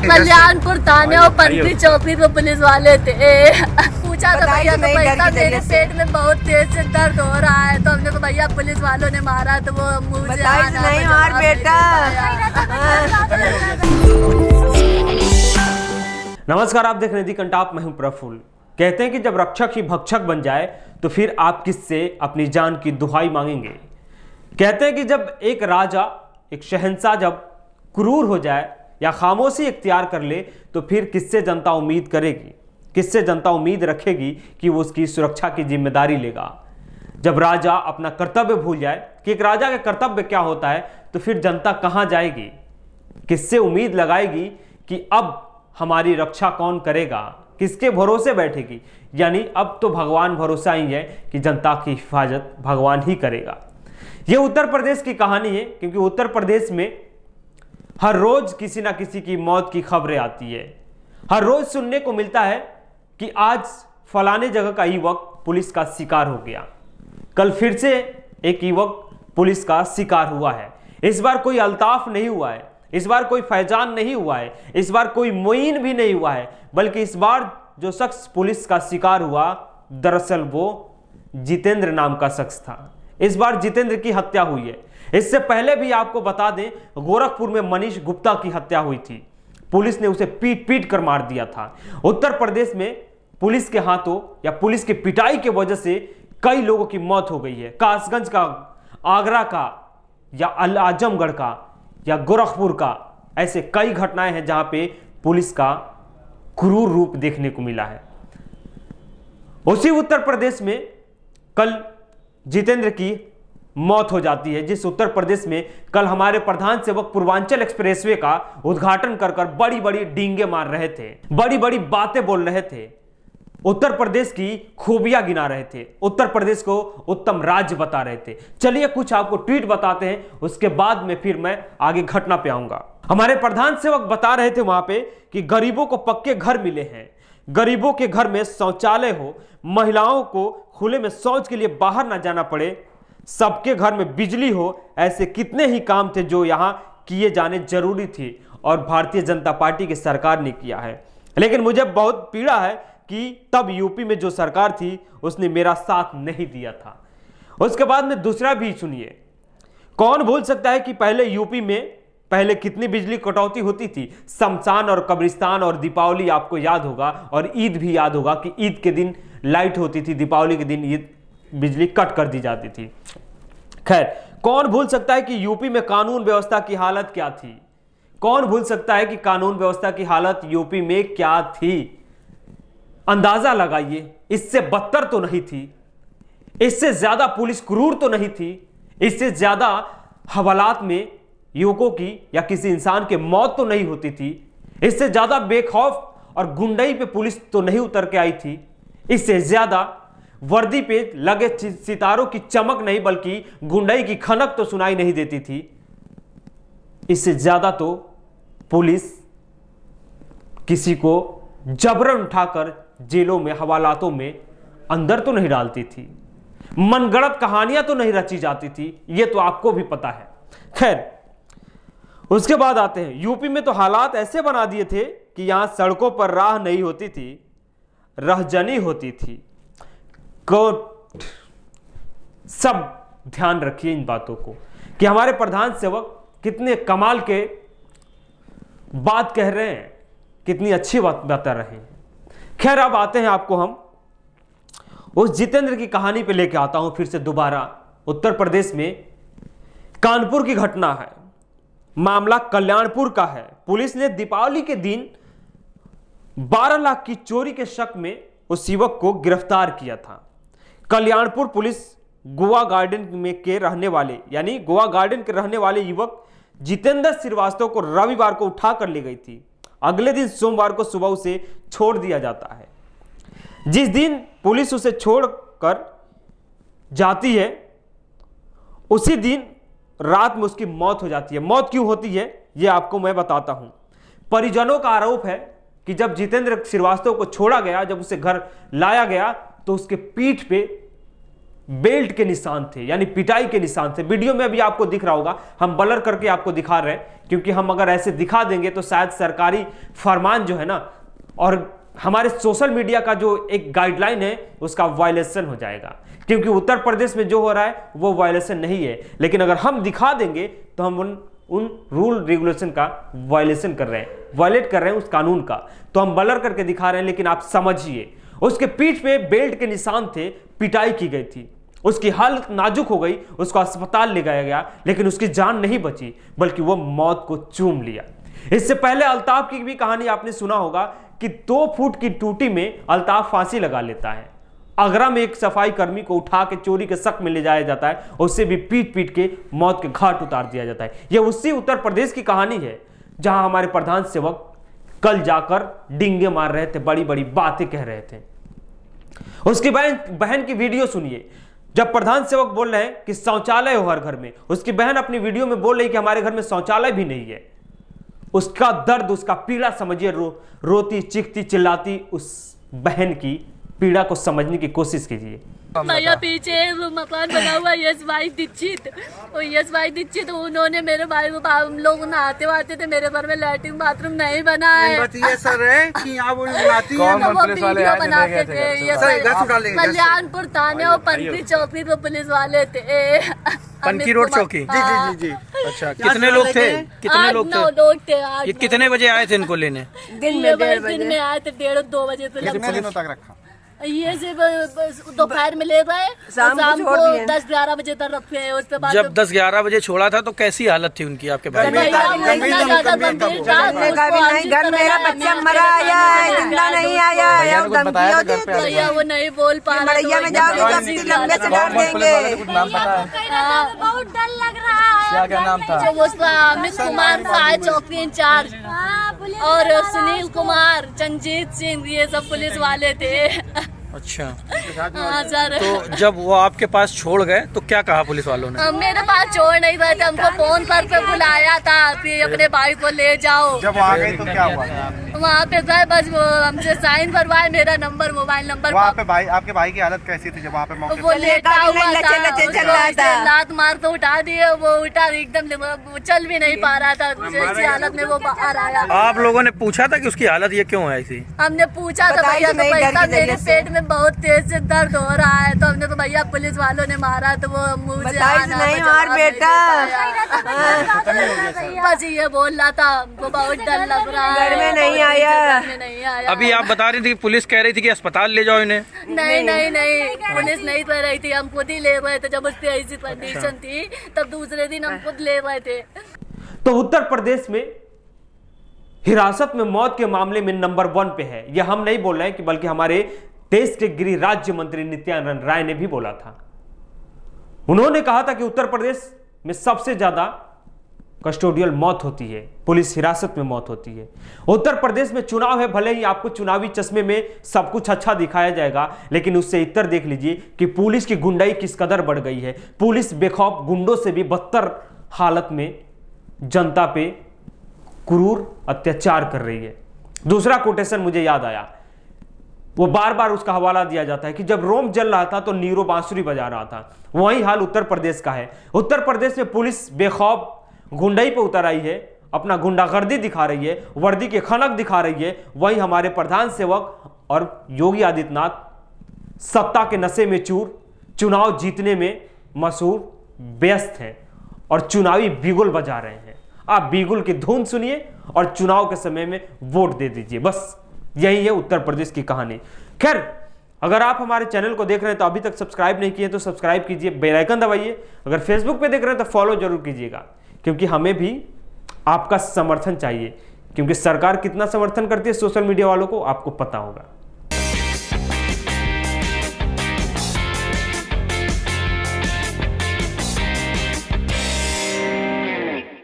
कल्याणपुर थाने और पंथी चौकी पे पुलिस वाले थे। पूछा तो भैया तो पैसा मेरे पेट में बहुत तेज से दर्द हो रहा है, तो हमने को भैया पुलिस वालों ने मारा, तो वो मुझे नहीं मार बेटा। नमस्कार, आप देख रहे हैं दी कंटाप, मैं हूं प्रफुल्ल। कहते हैं कि जब रक्षक ही भक्षक बन जाए तो फिर आप किससे अपनी जान की दुहाई मांगेंगे। कहते हैं कि जब एक राजा, एक शहंशाह जब क्रूर हो जाए या खामोशी इख्तियार कर ले तो फिर किससे जनता उम्मीद करेगी, किससे जनता उम्मीद रखेगी कि वो उसकी सुरक्षा की जिम्मेदारी लेगा। जब राजा अपना कर्तव्य भूल जाए कि एक राजा का कर्तव्य क्या होता है, तो फिर जनता कहाँ जाएगी, किससे उम्मीद लगाएगी कि अब हमारी रक्षा कौन करेगा, किसके भरोसे बैठेगी। यानी अब तो भगवान भरोसा ही है कि जनता की हिफाजत भगवान ही करेगा। यह उत्तर प्रदेश की कहानी है, क्योंकि उत्तर प्रदेश में हर रोज किसी ना किसी की मौत की खबरें आती है। हर रोज सुनने को मिलता है कि आज फलाने जगह का युवक पुलिस का शिकार हो गया, कल फिर से एक युवक पुलिस का शिकार हुआ है। इस बार कोई अल्ताफ नहीं हुआ है, इस बार कोई फैजान नहीं हुआ है, इस बार कोई मोइन भी नहीं हुआ है, बल्कि इस बार जो शख्स पुलिस का शिकार हुआ दरअसल वो जितेंद्र नाम का शख्स था। इस बार जितेंद्र की हत्या हुई है। इससे पहले भी आपको बता दें, गोरखपुर में मनीष गुप्ता की हत्या हुई थी। पुलिस ने उसे पीट पीट कर मार दिया था। उत्तर प्रदेश में पुलिस के हाथों या पुलिस की पिटाई की वजह से कई लोगों की मौत हो गई है। कासगंज का, आगरा का, या आजमगढ़ का, या गोरखपुर का, ऐसे कई घटनाएं हैं जहां पे पुलिस का क्रूर रूप देखने को मिला है। उसी उत्तर प्रदेश में कल जितेंद्र की मौत हो जाती है, जिस उत्तर प्रदेश में कल हमारे प्रधान सेवक पूर्वांचल एक्सप्रेसवे का उद्घाटन कर कर बड़ी बड़ी डींगे मार रहे थे, बड़ी बड़ी बातें बोल रहे थे, उत्तर प्रदेश की खूबियां गिना रहे थे, उत्तर प्रदेश को उत्तम राज्य बता रहे थे। चलिए कुछ आपको ट्वीट बताते हैं, उसके बाद में फिर मैं आगे घटना पे आऊंगा। हमारे प्रधान सेवक बता रहे थे वहां पे कि गरीबों को पक्के घर मिले हैं, गरीबों के घर में शौचालय हो, महिलाओं को खुले में शौच के लिए बाहर ना जाना पड़े, सबके घर में बिजली हो, ऐसे कितने ही काम थे जो यहां किए जाने जरूरी थे और भारतीय जनता पार्टी की सरकार ने किया है। लेकिन मुझे बहुत पीड़ा है कि तब यूपी में जो सरकार थी उसने मेरा साथ नहीं दिया था। उसके बाद में दूसरा भी सुनिए। कौन भूल सकता है कि पहले यूपी में पहले कितनी बिजली कटौती होती थी। शमशान और कब्रिस्तान और दीपावली आपको याद होगा, और ईद भी याद होगा कि ईद के दिन लाइट होती थी, दीपावली के दिन ईद बिजली कट कर दी जाती थी। खैर, कौन भूल सकता है कि यूपी में कानून व्यवस्था की हालत क्या थी। कौन भूल सकता है कि कानून व्यवस्था की हालत यूपी में क्या थी। अंदाजा लगाइए, इससे बदतर तो नहीं थी, इससे ज्यादा पुलिस क्रूर तो नहीं थी, इससे ज्यादा हवालात में युवकों की या किसी इंसान की मौत तो नहीं होती थी, इससे ज्यादा बेखौफ और गुंडई पे पुलिस तो नहीं उतर के आई थी, इससे ज्यादा वर्दी पे लगे सितारों की चमक नहीं बल्कि गुंडई की खनक तो सुनाई नहीं देती थी, इससे ज्यादा तो पुलिस किसी को जबरन उठाकर जेलों में, हवालातों में अंदर तो नहीं डालती थी, मनगढ़ंत कहानियां तो नहीं रची जाती थी, यह तो आपको भी पता है। खैर, उसके बाद आते हैं, यूपी में तो हालात ऐसे बना दिए थे कि यहां सड़कों पर राह नहीं होती थी, रहजनी होती थी। कोर्ट, सब ध्यान रखिए इन बातों को कि हमारे प्रधान सेवक कितने कमाल के बात कह रहे हैं, कितनी अच्छी बात बता रहे हैं। खैर, अब आते हैं, आपको हम उस जितेंद्र की कहानी पे लेके आता हूं फिर से दोबारा। उत्तर प्रदेश में कानपुर की घटना है, मामला कल्याणपुर का है। पुलिस ने दीपावली के दिन 12 लाख की चोरी के शक में उस युवक को गिरफ्तार किया था। कल्याणपुर पुलिस गोवा गार्डन में के रहने वाले, यानी गोवा गार्डन के रहने वाले युवक जितेंद्र श्रीवास्तव को रविवार को उठा कर ले गई थी। अगले दिन सोमवार को सुबह उसे छोड़ दिया जाता है। जिस दिन पुलिस उसे छोड़कर जाती है उसी दिन रात में उसकी मौत हो जाती है। मौत क्यों होती है यह आपको मैं बताता हूं। परिजनों का आरोप है कि जब जितेंद्र श्रीवास्तव को छोड़ा गया, जब उसे घर लाया गया तो उसके पीठ पे बेल्ट के निशान थे, यानी पिटाई के निशान थे। वीडियो में अभी आपको दिख रहा होगा, हम ब्लर करके आपको दिखा रहे हैं, क्योंकि हम अगर ऐसे दिखा देंगे तो शायद सरकारी फरमान जो है ना और हमारे सोशल मीडिया का जो एक गाइडलाइन है उसका वायलेशन हो जाएगा, क्योंकि उत्तर प्रदेश में जो हो रहा है वो वायलेशन नहीं है। लेकिन अगर हम दिखा देंगे तो हम उन रूल रेगुलेशन का वायलेशन कर रहे हैं, वायलेट कर रहे हैं उस कानून का। तो हम ब्लर करके दिखा रहे हैं, लेकिन आप समझिए उसके पीठ पे बेल्ट के निशान थे, पिटाई की गई थी, उसकी हालत नाजुक हो गई, उसको अस्पताल ले जाया गया, लेकिन उसकी जान नहीं बची बल्कि वो मौत को चूम लिया। इससे पहले अल्ताफ की भी कहानी आपने सुना होगा कि 2 फुट की टूटी में अल्ताफ फांसी लगा लेता है। आगरा में एक सफाई कर्मी को उठा के चोरी के शक में ले जाया जाता है, उससे भी पीट पीट के मौत के घाट उतार दिया जाता है। यह उसी उत्तर प्रदेश की कहानी है जहां हमारे प्रधान सेवक कल जाकर डिंगे मार रहे थे, बड़ी बड़ी बातें कह रहे थे। उसकी बहन की वीडियो सुनिए, जब प्रधान सेवक बोल रहे हैं कि शौचालय हो हर घर में, उसकी बहन अपनी वीडियो में बोल रही कि हमारे घर में शौचालय भी नहीं है। उसका दर्द, उसका पीड़ा समझिए, रोती चीखती चिल्लाती उस बहन की पीड़ा को समझने की कोशिश कीजिए। भैया पीछे मकान बना हुआ यश भाई दीक्षित, और यश भाई दीक्षित उन्होंने मेरे भाई को, हम लोग नहाते वाते थे, मेरे घर में लैट्रिन बाथरूम नहीं बना है। सर है कि आप बनाती हैं, वो वीडियो बनाते थे। कल्याणपुर थाने और पंथी चौकी पे पुलिस वाले थे, पनकी रोड चौकी। जी जी जी। अच्छा, कितने लोग थे? कितने लोग थे? 9 लोग थे। ये कितने बजे आए थे इनको लेने? दिन में आए थे 1:30-2 बजे पे लगभग। रखा ये सिर्फ दोपहर में ले गए, शाम को 10-11 बजे तक रखे हैं। उसके बाद जब 10-11 बजे छोड़ा था तो कैसी हालत थी उनकी आपके भाई? घर मेरा बच्चा मरा आया है, जिंदा नहीं आया है, भैया वो नहीं बोल पा रहा में जाओगे तो लंबे से डाल देंगे। बहुत डर लग रहा है। क्या नाम था? उसका अमित कुमार सहायक चौकी इंचार्ज और सुनील कुमार, चंजीत सिंह, ये सब पुलिस वाले थे। अच्छा, हाँ सर। तो जब वो आपके पास छोड़ गए तो क्या कहा पुलिस वालों ने? मेरे पास छोड़ नहीं रहे थे, हमको फोन पे बुलाया था कि अपने भाई को ले जाओ। जब वहाँ गए तो क्या हुआ? वहाँ पे गए, बस वो हमसे साइन करवाए, मेरा नंबर, मोबाइल नंबर। वहाँ पे भाई, आपके भाई की हालत कैसी थी जब वहाँ पे मौके वो लेटा हुआ था, था। लात मार के उठा दिए, वो उठा एकदम, चल भी नहीं पा रहा था, ऐसी हालत में वो बाहर आया। आप लोगों ने पूछा था कि उसकी हालत ये क्यों है ऐसी? हमने पूछा था भैया, तो पैसा मेरे पेट में बहुत तेज से दर्द हो रहा है, तो हमने तो भैया पुलिस वालों ने मारा, तो वो मुँह से नहीं मार बेटा, बस ये बोल रहा था, वो बहुत डर लग रहा है, घर में नहीं आया। अभी आप बता रही थी, पुलिस कह रही थी कि अस्पताल ले जाओ इन्हें। नहीं, पुलिस नहीं कह रही थी, हम खुद ही ले रहे थे। जब उसकी ऐसी कंडीशन थी तब दूसरे दिन हम खुद ले रहे थे। तो उत्तर प्रदेश में हिरासत में मौत के मामले में नंबर 1 पे है। यह हम नहीं बोल रहे हैं कि बल्कि हमारे देश के गृह राज्य मंत्री नित्यानंद राय ने भी बोला था। उन्होंने कहा था कि उत्तर प्रदेश में सबसे ज्यादा कस्टोडियल मौत होती है, पुलिस हिरासत में मौत होती है। उत्तर प्रदेश में चुनाव है, भले ही आपको चुनावी चश्मे में सब कुछ अच्छा दिखाया जाएगा, लेकिन उससे इतर देख लीजिए कि पुलिस की गुंडाई किस कदर बढ़ गई है। पुलिस बेखौफ गुंडों से भी बदतर हालत में जनता पे क्रूर अत्याचार कर रही है। दूसरा कोटेशन मुझे याद आया, वो बार बार उसका हवाला दिया जाता है कि जब रोम जल रहा था तो नीरो बांसुरी बजा रहा था। वही हाल उत्तर प्रदेश का है। उत्तर प्रदेश में पुलिस बेखौफ गुंडाई पे उतर आई है, अपना गुंडागर्दी दिखा रही है, वर्दी के खनक दिखा रही है। वहीं हमारे प्रधान सेवक और योगी आदित्यनाथ सत्ता के नशे में चूर, चुनाव जीतने में मशहूर व्यस्त हैं और चुनावी बिगुल बजा रहे हैं। आप बिगुल की धुन सुनिए और चुनाव के समय में वोट दे दीजिए। बस यही है उत्तर प्रदेश की कहानी। खैर, अगर आप हमारे चैनल को देख रहे हैं तो अभी तक सब्सक्राइब नहीं किए तो सब्सक्राइब कीजिए, बेल आइकन दबाइए। अगर फेसबुक पे देख रहे हैं तो फॉलो जरूर कीजिएगा, क्योंकि हमें भी आपका समर्थन चाहिए, क्योंकि सरकार कितना समर्थन करती है सोशल मीडिया वालों को आपको पता होगा।